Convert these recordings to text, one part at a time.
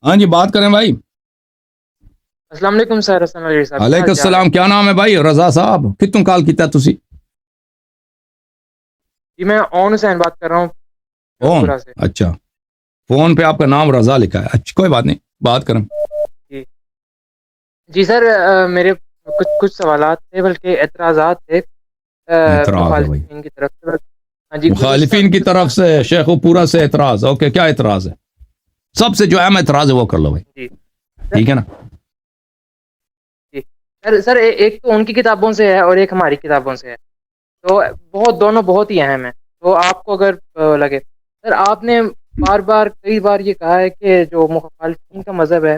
ہاں جی بات کریں بھائی. السلام علیکم سر. حسن علی صاحب, کیا علیکم حال چال ہے؟ السلام. کیا نام ہے بھائی؟ رضا صاحب. کتوں کال کیتا تسی؟ جی میں اون حسین بات کر رہا ہوں فون. پورا سے. اچھا فون پہ آپ کا نام رضا لکھا ہے. اچھا کوئی بات نہیں, بات کریں. جی جی سر, میرے کچھ سوالات تھے, بلکہ اعتراضات تھے اعتراض ہے بھائی. مخالفین کی طرف سے. ہاں جی, مخالفین کی طرف سے شیخ و پورا سے اعتراض. اوکے کیا اعتراض ہے؟ سب سے جو اہم اعتراض ہے وہ کر لو بھائی. جی ٹھیک ہے نا. جی سر, ایک تو ان کی کتابوں سے ہے اور ایک ہماری کتابوں سے ہے, تو دونوں بہت ہی اہم ہیں. تو آپ کو اگر لگے سر, آپ نے کئی بار یہ کہا ہے کہ جو مخالفین کا مذہب ہے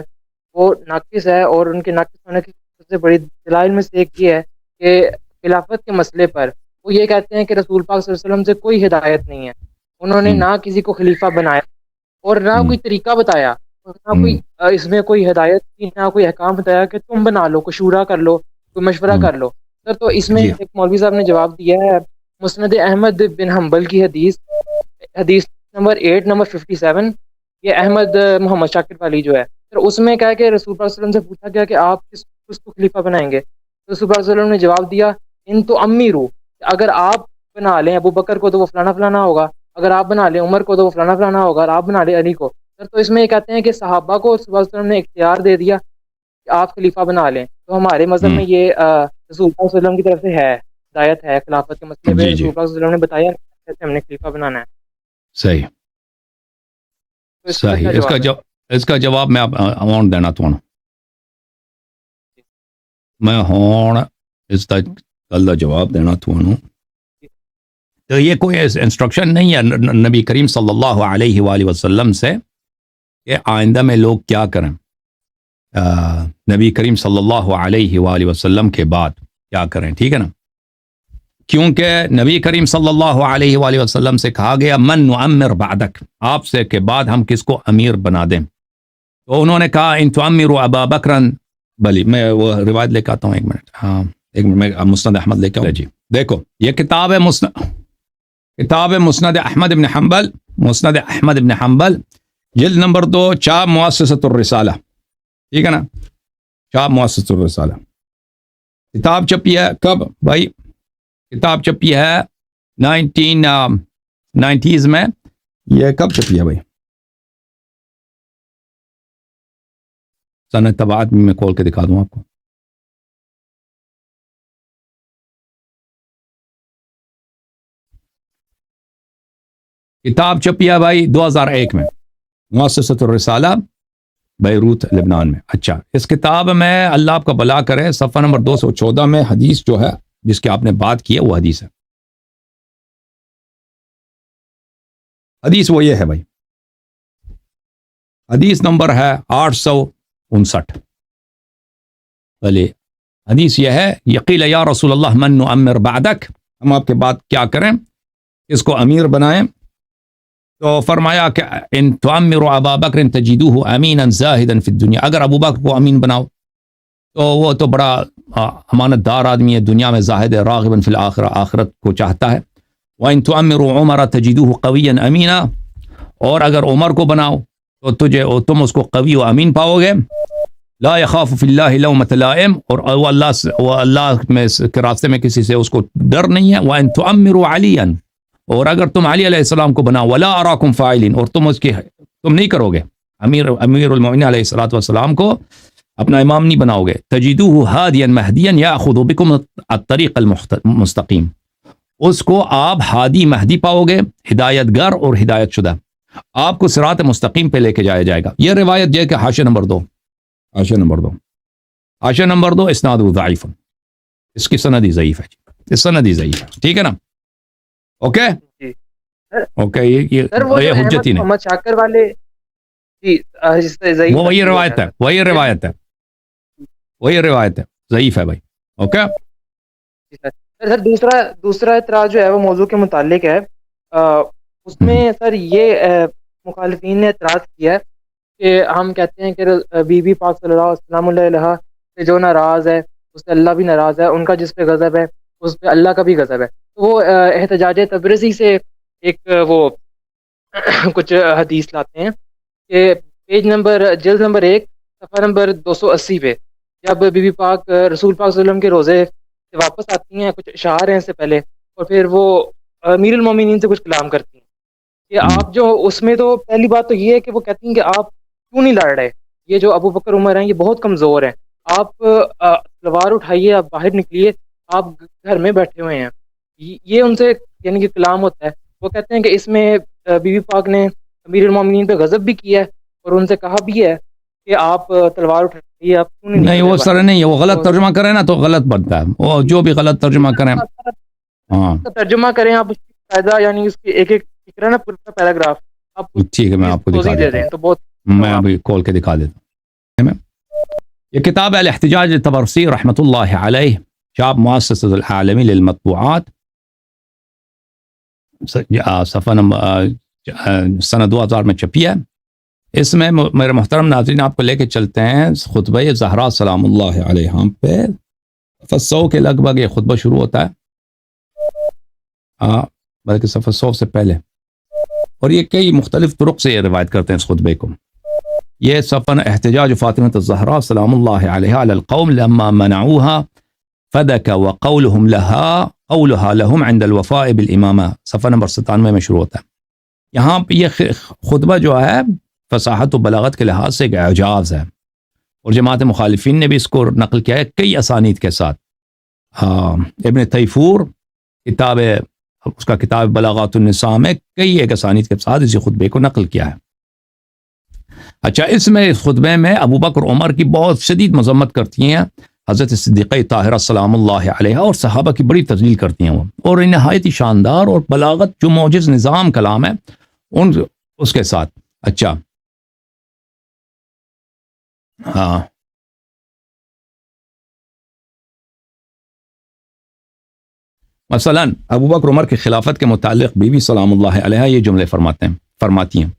وہ ناقص ہے, اور ان کے ناقص ہونے کی سب سے بڑی دلائل میں سے ایک یہ ہے کہ خلافت کے مسئلے پر وہ یہ کہتے ہیں کہ رسول پاک صلی اللہ علیہ وسلم سے کوئی ہدایت نہیں ہے. انہوں نے نہ کسی کو خلیفہ بنایا اور نہ کوئی طریقہ بتایا, اور نہ کوئی اس میں کوئی ہدایت کی, نہ کوئی احکام بتایا کہ تم بنا لو, کوئی شورا کر لو, کوئی مشورہ کر لو. سر تو اس میں جی ایک مولوی صاحب نے جواب دیا ہے, مسند احمد بن حنبل کی حدیث نمبر 8 نمبر 57, یہ احمد محمد شاکر والی جو ہے, پھر اس میں کہا کہ رسول اللہ صلی اللہ علیہ وسلم سے پوچھا گیا کہ آپ کس کو خلیفہ بنائیں گے. تو رسول اللہ صلی اللہ علیہ وسلم نے جواب دیا, ان تو امیرو, اگر آپ بنا لیں ابو بکر کو تو وہ فلانا فلانا ہوگا, اگر آپ بنا لیں عمر کو تو وہ فلانا فلانا ہوگا, اور آپ بنا لیں علی کو. سر تو اس میں یہ کہتے ہیں کہ صحابہ کو رسول اللہ صلی اللہ علیہ وسلم نے اختیار دے دیا کہ آپ خلیفہ بنا لیں. تو ہمارے مذہب میں یہ رسول اللہ صلی اللہ علیہ وسلم کی طرف سے ہے, ہدایت ہے خلافت کے مسئلے پہ. جی جی رسول اللہ صلی اللہ علیہ وسلم نے بتایا کیسے ہم نے خلیفہ بنانا ہے. صحیح تو اس کا صحیح. کیا جواب ہے؟ اس کا جواب میں آن دینا تو میں ہوں اس کا گل جواب دینا تو یہ کوئی انسٹرکشن نہیں ہے نبی کریم صلی اللہ علیہ وآلہ وسلم سے کہ آئندہ میں لوگ کیا کریں. نبی کریم صلی اللہ علیہ وآلہ وسلم کے بعد کیا کریں, ٹھیک ہے نا. کیونکہ نبی کریم صلی اللہ علیہ وآلہ وسلم سے کہا گیا من نعمر بعدک, آپ سے کے بعد ہم کس کو امیر بنا دیں. تو انہوں نے کہا ان تعمروا ابا بکرن, بلی میں وہ روایت لے کے آتا ہوں, ایک منٹ. ہاں ایک منٹ, میں مسند احمد لے کے آؤں. جی دیکھو یہ کتاب ہے مسند احمد بن حنبل, مسند احمد بن حنبل, جلد نمبر 2, چاپ مؤسسۃ الرسالہ, ٹھیک ہے نا, چاپ مؤسسۃ الرسالہ. کتاب چھپی ہے کب بھائی؟ کتاب چھپی ہے 1990s میں. یہ کب چھپی ہے بھائی؟ سنہ تبعات میں کھول کے دکھا دوں آپ کو. کتاب چھپی ہے بھائی 2001 میں, مؤسسۃ الرسالہ, بیروت لبنان میں. اچھا اس کتاب میں اللہ آپ کا بلا کرے صفحہ نمبر 214 میں حدیث جو ہے جس کی آپ نے بات کی ہے وہ حدیث ہے. حدیث وہ یہ ہے بھائی, حدیث نمبر ہے 859. بھلے حدیث یہ ہے, یقیل یا رسول اللہ من نعمر بعدک, ہم آپ کے بعد کیا کریں, اس کو امیر بنائیں. تو فرمایا کہ ان تعمروا ابا بکر تجدوه امینا زاہدا فی الدنیا, اگر ابو بکر کو امین بناؤ تو وہ تو بڑا امانت دار آدمی ہے, دنیا میں زاہد ہے, راغبا فی الآخرہ, آخرت کو چاہتا ہے. وان تعمروا عمر تجدوه قویا امینا, اور اگر عمر کو بناؤ تو تم اس کو قوی و امین پاؤ گے. لا يخاف فی اللہ لومۃ لائم, اور وہ اللہ میں کے راستے میں کسی سے اس کو ڈر نہیں ہے. وان تعمروا علیا, اور اگر تم علی علیہ السلام کو بناؤ, ولا اراکم فاعلین, اور تم نہیں کرو گے امیر المومنین علیہ الصلوۃ والسلام کو اپنا امام نہیں بناؤ گے. تجدوه ہادیا مہدیا یاخذ بکم الطریق المستقیم, اس کو آپ ہادی مہدی پاؤ گے, ہدایت گر اور ہدایت شدہ, آپ کو صراط مستقیم پہ لے کے جایا جائے گا. یہ روایت یہ کہ حاشیہ نمبر 2 اسناد ضعیف, اس کی سندی ضعیف ہے, اس سندی ضعیف ہے, ٹھیک ہے نا. اوکے جی اوکے, سر, وہ جو یہ احمد حجت ہی نہیں, محمد شاکر والے, جی ضعیف وہ وہی تصویر ہوتا روایت ہے, وہی روایت ہے, وہی روایت ہے, ضعیف ہے بھائی. اوکے سر, دوسرا اعتراض جو ہے وہ موضوع کے متعلق ہے. اس میں سر یہ مخالفین نے اعتراض کیا ہے کہ ہم کہتے ہیں کہ بی بی پاک صلی اللہ علیہ سے جو ناراض ہے اس سے اللہ بھی ناراض ہے, ان کا جس پہ غضب ہے اس پہ اللہ کا بھی غضب ہے. تو وہ احتجاج تبرزی سے ایک وہ کچھ حدیث لاتے ہیں کہ پیج نمبر جلد نمبر 1 صفحہ نمبر 280 پہ، جب بی بی پاک رسول پاک صلی اللہ علیہ وسلم کے روزے سے واپس آتی ہیں، کچھ اشعار ہیں اس سے پہلے، اور پھر وہ امیر المومنین سے کچھ کلام کرتی ہیں کہ آپ جو اس میں، تو پہلی بات تو یہ ہے کہ وہ کہتی ہیں کہ آپ کیوں نہیں لڑ رہے، یہ جو ابو بکر عمر ہیں یہ بہت کمزور ہیں، آپ تلوار اٹھائیے، آپ باہر نکلیے، آپ گھر میں بیٹھے ہوئے ہیں، یہ ان سے یعنی کہ کلام ہوتا ہے۔ وہ کہتے ہیں کہ اس میں بی بی پاک نے امیر المومنین پہ غضب بھی کیا ہے اور ان سے کہا بھی ہے کہ آپ تلوار اٹھائیے، آپ کیوں نہیں نہیں نکل رہے وہ باہر۔ سر نہیں ہے، وہ غلط ترجمہ کریں نا تو غلط بنتا ہے، وہ جو بھی غلط ترجمہ کریں۔ ہاں ترجمہ کریں آپ، اس کی فائدہ یعنی اس کی ایک ایک فکر ہے نا، پورا پیراگراف آپ اس ٹھیک ہے، میں کی آپ کو دکھا توضیح دے دیتا دیں ہوں، تو بہت میں ابھی کھول کے دکھا دیتا ہوں۔ یہ کتاب ہے الاحتجاج الطبرسی رحمۃ اللہ علیہ، چاپ مؤسسۃ العالمی للمطبوعات، صفحہ نمبر سنہ 2000 میں چھپی ہے۔ اس میں میرے محترم ناظرین آپ کو لے کے چلتے ہیں خطبہ زہرا سلام اللہ علیہ پہ، صفحہ 100 کے لگ بھگ یہ خطبہ شروع ہوتا ہے، بلکہ صفحہ 100 سے پہلے، اور یہ کئی مختلف طرق سے یہ روایت کرتے ہیں اس خطبے کو۔ یہ صفحہ احتجاج فاطمہ الزہرا سلام اللہ علیہ علی القوم لما منعوها فدك وقولهم قولها لهم عند الوفاء بالامامہ، صفحہ نمبر 97 میں شروع ہوتا ہے۔ یہاں پہ یہ خطبہ جو ہے فصاحت و بلاغت کے لحاظ سے ایک اعجاز ہے، اور جماعت مخالفین نے بھی اس کو نقل کیا ہے کئی اسانید کے ساتھ۔ ابن تیفور کتاب اس کا کتاب بلاغات النساء میں کئی ایک اسانید کے ساتھ اسی خطبے کو نقل کیا ہے۔ اچھا، اس میں اس خطبے میں ابو بکر عمر کی بہت شدید مذمت کرتی ہیں حضرت صدیقہ طاہرہ سلام اللہ علیہ، اور صحابہ کی بڑی تذلیل کرتی ہیں وہ، اور نہایت ہی شاندار اور بلاغت جو موجز نظام کلام ہے اس کے ساتھ۔ اچھا ہاں، مثلا ابو بکر عمر کی خلافت کے متعلق بی بی سلام اللہ علیہ یہ جملے فرماتی ہیں،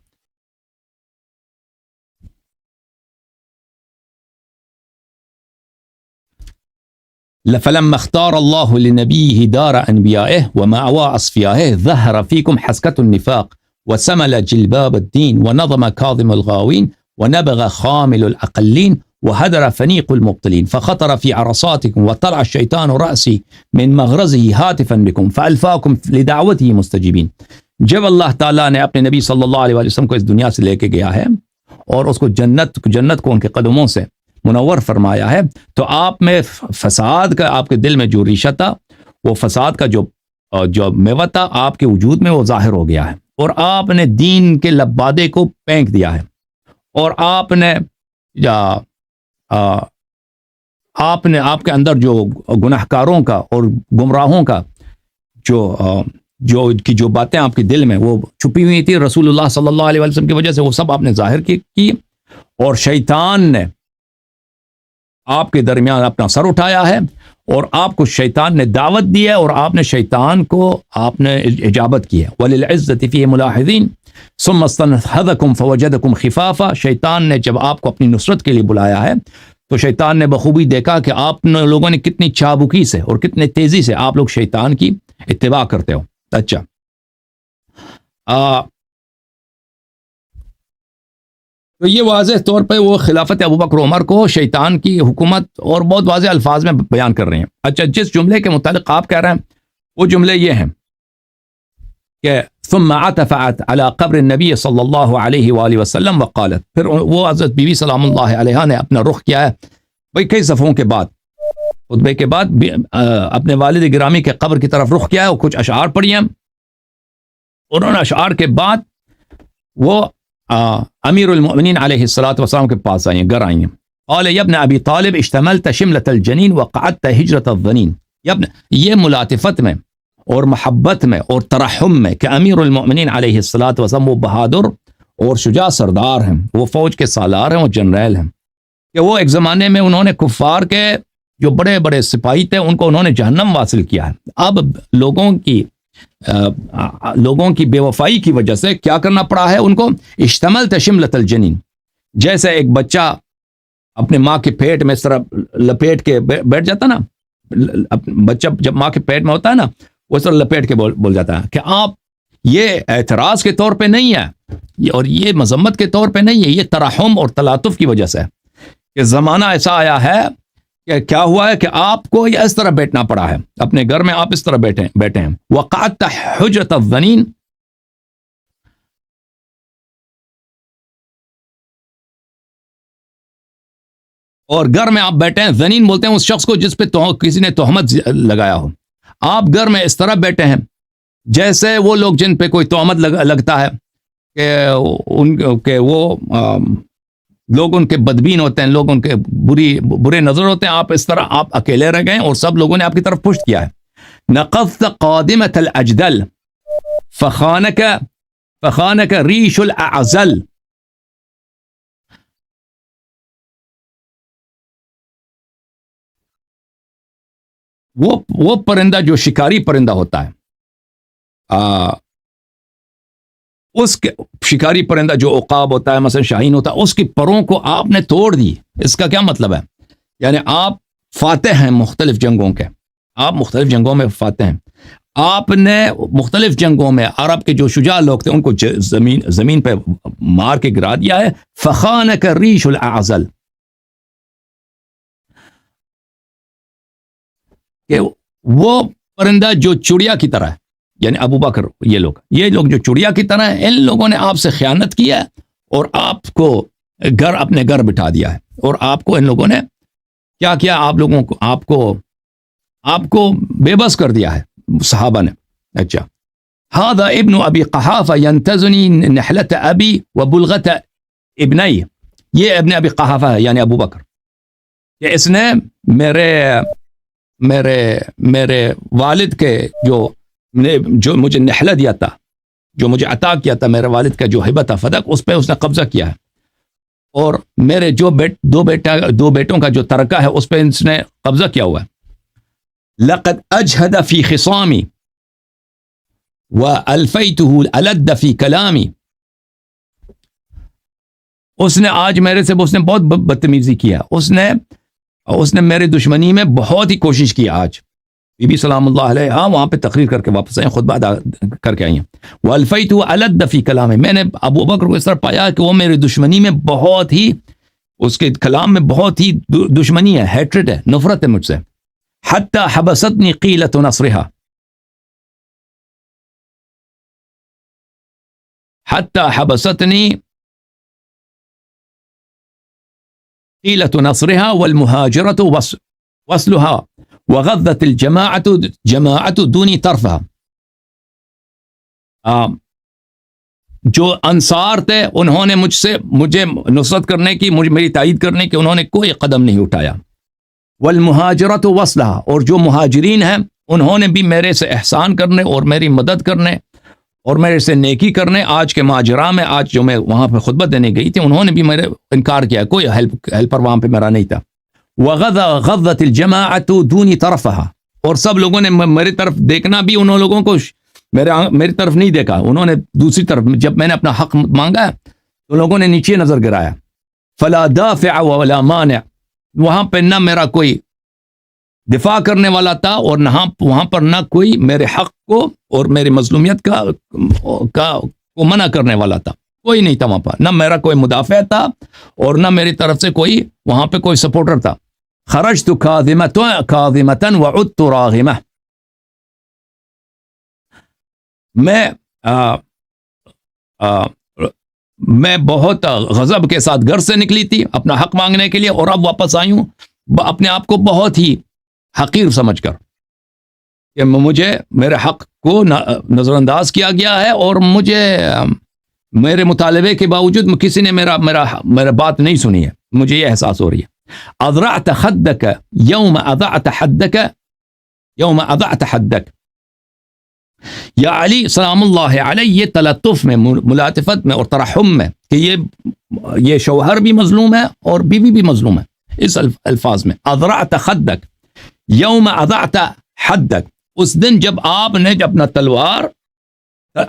فلما اختار الله لنبيه دار أنبيائه ومأوى أصفيائه ظهر فيكم حسكة النفاق وسمل جلباب الدين ونظم كاظم الغاوين ونبغ خامل الأقلين وهدر فنيق المبطلين فخطر في عرصاتكم وطلع الشيطان رأسي من مغرزه هاتفا بكم فألفاكم لدعوته مستجيبين۔ جب اللہ تعالیٰ نے اپنے نبی صلی اللہ علیہ وسلم کو اس دنیا سے لے کے گیا ہے اور اس کو جنت کو ان کے قدموں سے منور فرمایا ہے، تو آپ میں فساد کا، آپ کے دل میں جو ریشہ تھا، وہ فساد کا جو میوہ تھا آپ کے وجود میں وہ ظاہر ہو گیا ہے، اور آپ نے دین کے لبادے کو پھینک دیا ہے، اور آپ کے اندر جو گناہ کاروں کا اور گمراہوں کا جو باتیں آپ کے دل میں وہ چھپی ہوئی تھی رسول اللہ صلی اللہ علیہ وسلم کی وجہ سے، وہ سب آپ نے ظاہر کی، اور شیطان نے آپ کے درمیان اپنا سر اٹھایا ہے، اور آپ کو شیطان نے دعوت دی ہے، اور آپ نے شیطان کو آپ نے اجابت کی ہے۔ وَلِلْعِزَّةِ فِيهِ مُلَاحِظِينَ ثُمَّ اسْتَنْحَذَكُمْ فَوَجَدَكُمْ خِفَافًا۔ شیطان نے جب آپ کو اپنی نصرت کے لیے بلایا ہے تو شیطان نے بخوبی دیکھا کہ آپ لوگوں نے کتنی چابکی سے اور کتنے تیزی سے آپ لوگ شیطان کی اتباع کرتے ہو۔ اچھا، تو یہ واضح طور پہ وہ خلافت ابو بکر عمر کو شیطان کی حکومت اور بہت واضح الفاظ میں بیان کر رہے ہیں۔ اچھا، جس جملے کے متعلق آپ کہہ رہے ہیں وہ جملے یہ ہیں کہ ثم عطفت على قبر النبی صلی اللہ علیہ وآلہ وسلم وقالت، پھر وہ حضرت بی بی سلام اللہ علیہ نے اپنا رخ کیا ہے بھئی کئی صفحوں کے بعد، خطبے کے بعد اپنے والد گرامی کے قبر کی طرف رخ کیا ہے، اور کچھ اشعار پڑھی ہیں، انہوں نے اشعار کے بعد وہ امیر المؤمنین علیہ الصلوۃ والسلام کے پاس آئی ہیں، گھر آئی ہیں۔ قال یا ابن ابی طالب اشتملت شملۃ الجنین وقعدت ہجرۃ الظنین۔ یہ ملاطفت میں اور محبت میں اور ترحم میں کہ امیر المؤمنین علیہ الصلوۃ والسلام وہ بہادر اور شجاع سردار ہیں، وہ فوج کے سالار ہیں، وہ جنرل ہیں، کہ وہ ایک زمانے میں انہوں نے کفار کے جو بڑے بڑے سپاہی تھے ان کو انہوں نے جہنم واصل کیا ہے۔ اب لوگوں کی بے وفائی کی وجہ سے کیا کرنا پڑا ہے ان کو؟ اشتملت شملۃ الجنین، جیسے ایک بچہ اپنے ماں کے پیٹ میں اس طرح لپیٹ کے بیٹھ جاتا نا، بچہ جب ماں کے پیٹ میں ہوتا ہے نا وہ اس طرح لپیٹ کے بول جاتا ہے کہ آپ یہ اعتراض کے طور پہ نہیں ہے اور یہ مذمت کے طور پہ نہیں ہے، یہ ترحم اور تلاطف کی وجہ سے ہے کہ زمانہ ایسا آیا ہے کہ کیا ہوا ہے کہ آپ کو یہ اس طرح بیٹھنا پڑا ہے، اپنے گھر میں آپ اس طرح بیٹھے ہیں. وقعت حجرۃ الظنین، اور گھر میں آپ بیٹھے ہیں. ظنین بولتے ہیں اس شخص کو جس پہ کسی نے تہمت لگایا ہو. آپ گھر میں اس طرح بیٹھے ہیں جیسے وہ لوگ جن پہ کوئی تہمت لگتا ہے کہ وہ لوگ ان کے بدبین ہوتے ہیں، لوگ ان کے برے نظر ہوتے ہیں. آپ اس طرح آپ اکیلے رہ گئے اور سب لوگوں نے آپ کی طرف پشت کیا ہے. نقضت قادمۃ الاجدل فخانک ریش الاعزل. وہ پرندہ جو شکاری پرندہ ہوتا ہے، اس کے شکاری پرندہ جو عقاب ہوتا ہے، مثلا شاہین ہوتا ہے، اس کی پروں کو آپ نے توڑ دی. اس کا کیا مطلب ہے؟ یعنی آپ فاتح ہیں مختلف جنگوں کے، آپ مختلف جنگوں میں فاتح ہیں. آپ نے مختلف جنگوں میں عرب کے جو شجاع لوگ تھے ان کو زمین پہ مار کے گرا دیا ہے. فخانک ریش الاعزل، کہ وہ پرندہ جو چڑیا کی طرح ہے، یعنی ابو بکر یہ لوگ جو چڑیا کی طرح ہیں، ان لوگوں نے آپ سے خیانت کی ہے اور آپ کو اپنے گھر بٹھا دیا ہے. اور آپ کو ان لوگوں نے کیا کیا؟ آپ کو بے بس کر دیا ہے صحابہ نے. اچھا، هذا ابن ابی قحافہ ينتزنی نحلت ابی وبلغت ابنی. یہ ابن ابی قحافہ ہے یعنی ابو بکر، کہ اس نے میرے والد کے جو مجھے نحلہ دیا تھا، جو مجھے عطا کیا تھا، میرے والد کا جو ہبہ تھا فدق، اس پہ اس نے قبضہ کیا ہے. اور میرے جو دو بیٹوں کا جو ترکہ ہے اس پہ اس نے قبضہ کیا ہوا ہے. لقد اجہد فی خصامی والفیتہ الد فی کلامی. اس نے آج میرے سے بہت بدتمیزی کیا. اس نے میرے دشمنی میں بہت ہی کوشش کی. آج بی بی سلام اللہ علیہ وہاں پہ تقریر کر کے واپس آئیں، خطبہ ادا کر کے آئی ہیں. والفیتہ الد فی کلامی، میں نے ابو بکر کو اس طرح پایا کہ وہ میرے دشمنی میں بہت ہی، اس کے کلام میں بہت ہی دشمنی ہے، ہیٹرڈ ہے، نفرت ہے مجھ سے. حتی حبستنی قیلۃ نصرہا، حتی حبستنی قیلۃ نصرہا والمہاجرۃ وصلہا وغضت جماعت دونی طرفہا. جو انصار تھے انہوں نے مجھے نصرت کرنے کی، میری تائید کرنے کی انہوں نے کوئی قدم نہیں اٹھایا. والمہاجرۃ وصلہا، اور جو مہاجرین ہیں انہوں نے بھی میرے سے احسان کرنے اور میری مدد کرنے اور میرے سے نیکی کرنے. آج کے ماجرا میں، آج جو میں وہاں پہ خطبہ دینے گئی تھی، انہوں نے بھی میرے انکار کیا، کوئی ہیلپر وہاں پہ میرا نہیں تھا. وغضت الجماعت دونی طرفہا، اور سب لوگوں نے میری طرف دیکھنا بھی، انہوں لوگوں کو میری طرف نہیں دیکھا، انہوں نے دوسری طرف. جب میں نے اپنا حق مانگا تو لوگوں نے نیچے نظر گرایا. فلا دافع ولا مانع، وہاں پہ نہ میرا کوئی دفاع کرنے والا تھا اور نہ وہاں پر نہ کوئی میرے حق کو اور میری مظلومیت کو منع کرنے والا تھا. کوئی نہیں تھا وہاں پر، نہ میرا کوئی مدافع تھا اور نہ میری طرف سے کوئی وہاں پہ کوئی سپورٹر تھا. خرجت کاظمۃ وعدت راغمہ، میں بہت غضب کے ساتھ گھر سے نکلی تھی اپنا حق مانگنے کے لیے، اور اب واپس آئی ہوں اپنے آپ کو بہت ہی حقیر سمجھ کر کہ مجھے میرے حق کو نظر انداز کیا گیا ہے اور مجھے میرے مطالبے کے باوجود کسی نے میرا بات نہیں سنی ہے. مجھے یہ احساس ہو رہی ہے. اضرعت خدک یوم اضعت حدک، یوم اضعت حدک. یا علی سلام اللہ علیہ، یہ تلطف میں، ملاطفت میں اور ترحم میں کہ یہ شوہر بھی مظلوم ہے اور بیوی بھی مظلوم ہے. اس الفاظ میں اضرعت خدک یوم اضعت حدک، اس دن جب آپ نے اپنا تلوار،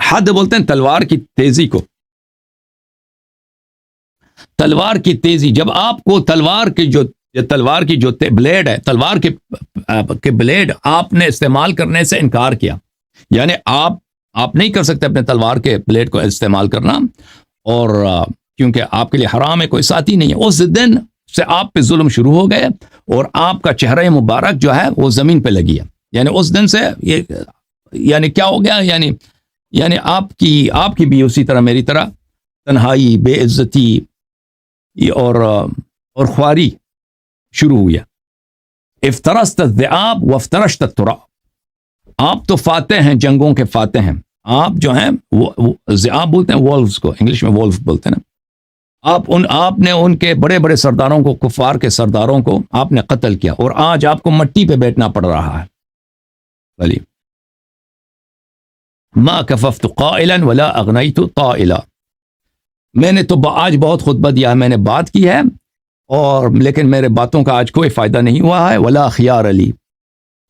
حد بولتے ہیں تلوار کی تیزی کو، تلوار کی تیزی، جب آپ کو تلوار کی جو بلیڈ ہے، تلوار کے بلیڈ آپ نے استعمال کرنے سے انکار کیا، یعنی آپ آپ نہیں کر سکتے اپنے تلوار کے بلیڈ کو استعمال کرنا، اور کیونکہ آپ کے لیے حرام ہے، کوئی ساتھی نہیں ہے۔ اس دن سے آپ پہ ظلم شروع ہو گئے اور آپ کا چہرہ مبارک جو ہے وہ زمین پہ لگی ہے، یعنی اس دن سے یہ یعنی کیا ہو گیا، یعنی آپ کی بھی اسی طرح میری طرح تنہائی، بے عزتی اور خواری شروع ہوئی ہے۔ افترست الذئاب وافترشت التراب، آپ تو فاتح ہیں، جنگوں کے فاتح ہیں، آپ جو ہیں وہ ذئاب بولتے ہیں، وولفز کو انگلش میں وولف بولتے ہیں نا، آپ نے ان کے بڑے بڑے سرداروں کو، کفار کے سرداروں کو آپ نے قتل کیا، اور آج آپ کو مٹی پہ بیٹھنا پڑ رہا ہے۔ ولی ما کففت قائلا ولا اغنیت طائلا، میں نے تو آج بہت خطبہ دیا ہے، میں نے بات کی ہے، اور لیکن میرے باتوں کا آج کوئی فائدہ نہیں ہوا ہے، ولا خیار علی،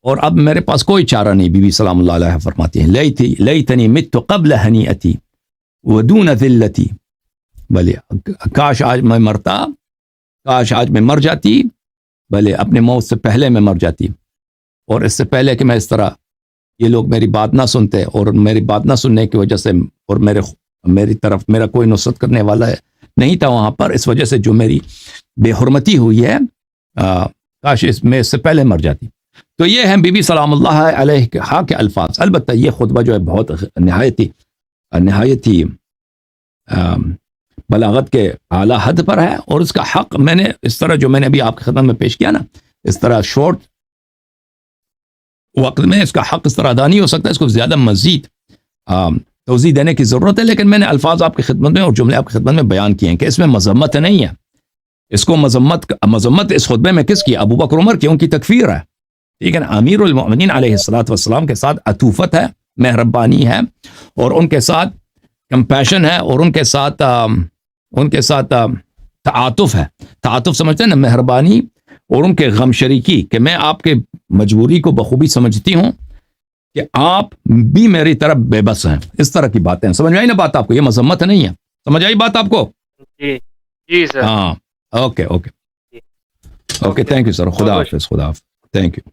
اور اب میرے پاس کوئی چارہ نہیں۔ بی بی سلام اللہ علیہ فرماتی ہیں لیتنی مت قبل ہنیئتی ودون ذلتی، بھلے کاش آج میں مرتا، کاش آج میں مر جاتی، بھلے اپنے موت سے پہلے میں مر جاتی، اور اس سے پہلے کہ میں اس طرح یہ لوگ میری بات نہ سنتے، اور میری بات نہ سننے کی وجہ سے، اور میری طرف میرا کوئی نصرت کرنے والا ہے نہیں تھا وہاں پر، اس وجہ سے جو میری بے حرمتی ہوئی ہے، کاش میں اس سے پہلے مر جاتی۔ تو یہ ہیں بی بی سلام اللہ علیہ کے الفاظ۔ البتہ یہ خطبہ جو ہے بہت نہایت ہی بلاغت کے اعلیٰ حد پر ہے، اور اس کا حق میں نے اس طرح جو میں نے ابھی آپ کی خدمت میں پیش کیا نا، اس طرح شارٹ وقت میں اس کا حق اس طرح ادا نہیں ہو سکتا، اس کو زیادہ مزید توضیح دینے کی ضرورت ہے، لیکن میں نے الفاظ آپ کی خدمت میں اور جملے آپ کی خدمت میں بیان کیے ہیں کہ اس میں مذمت نہیں ہے۔ اس کو مذمت اس خطبے میں کس کی؟ ابو بکر عمر کی، ان کی تکفیر ہے، ٹھیک ہے نا۔ امیر المؤمنین علیہ الصلوۃ والسلام کے ساتھ عطوفت ہے، مہربانی ہے، اور ان کے ساتھ کمپیشن ہے، اور ان کے ساتھ تعاطف ہے۔ تعاطف سمجھتے ہیں نا، مہربانی، اور ان کے غم شریکی، کہ میں آپ کے مجبوری کو بخوبی سمجھتی ہوں کہ آپ بھی میری طرف بے بس ہیں، اس طرح کی باتیں۔ سمجھ آئی نا بات آپ کو؟ یہ مذمت نہیں ہے، سمجھ آئی بات آپ کو؟ جی سر، ہاں، اوکے، تھینک یو سر، خدا حافظ، تھینک یو۔